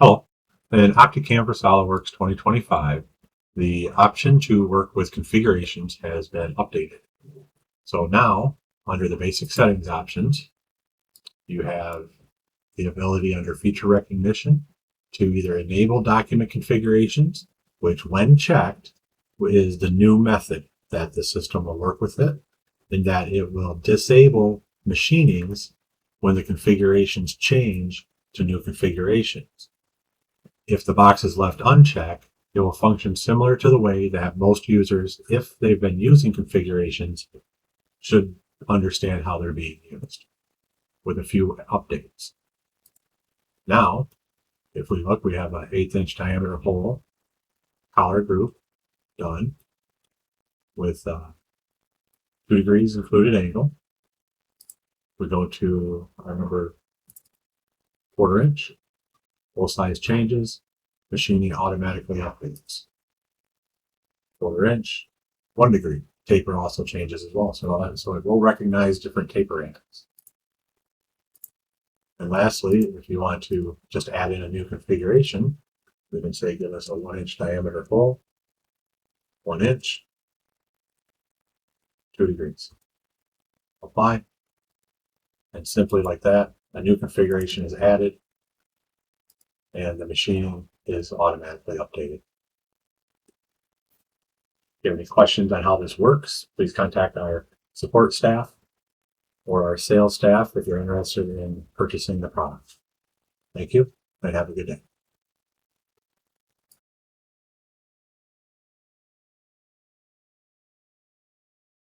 Oh, in Opticam for SolidWorks 2025, the option to work with configurations has been updated. So now, under the basic settings options, you have the ability under feature recognition to either enable document configurations, which when checked is the new method that the system will work with it, and that it will disable machinings when the configurations change to new configurations. If the box is left unchecked, it will function similar to the way that most users, if they've been using configurations, should understand how they're being used, with a few updates. Now, if we look, we have an 1/8" diameter hole, collar group, done, with 2 degrees included angle. We go to our number 1/4 inch, full size changes, machining automatically updates. 1/4 inch, 1 degree. Taper also changes as well, so it will recognize different taper angles. And lastly, if you want to just add in a new configuration, we can say give us a 1" diameter hole, 1 inch, 2 degrees. Apply. And simply like that, a new configuration is added and the machine is automatically updated. If you have any questions on how this works, please contact our support staff or our sales staff if you're interested in purchasing the product. Thank you and have a good day.